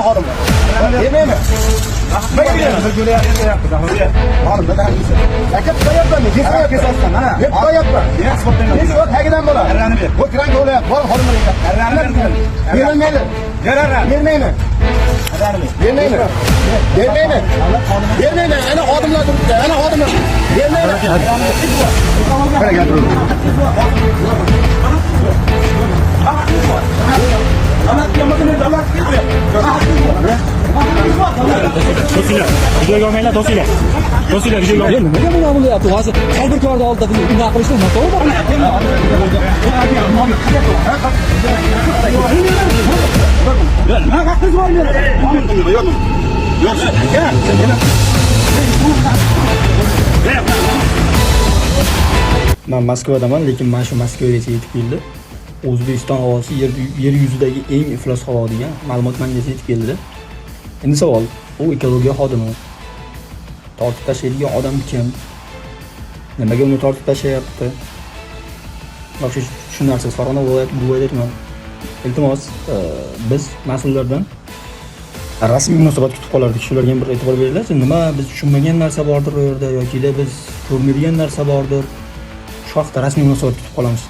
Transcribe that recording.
xodimlar. Demaymi? Aka qo'yapman, kesayapman. Mana, deb qo'yapman. Nega yo'q, tagidan bo'ladi. Bu kiran bo'layapti, bor xodimlar. Berilmaydi. Bermayman. Bermayman. Bermayman. Ana xodimlar turibdi. Ana xodimlar. Bermayman. Qara gapirib. Videoga olmaylar, do'stlar. Do'stlar videoga olmaylar. Nimaga buni bo'lyapti? Hozir tadbirkorning oldida bunaqa qilishni noto'g'ri. Men Moskvadaman, lekin men shu Moskvaga yetib keldi. O'zbekiston havosi yer yuzidagi eng iflos havo degan ma'lumot menga yetib keldi. Endi savol, u ekologiya xodimi. Tortib tashlaydigan odam kim? Nimaga uni tortib tashlayapti? Yo'q, shu narsa Farg'ona viloyatiman. Iltimos, biz mas'ullardan rasmiy munosabat kutib qolardik. Shularga ham bir e'tibor beringlar. Nima biz tushunmagan narsa bordir u yerda yoki biz ko'rmaydigan narsa bordir. Shu haqda rasmiy munosabat kutib qolamiz.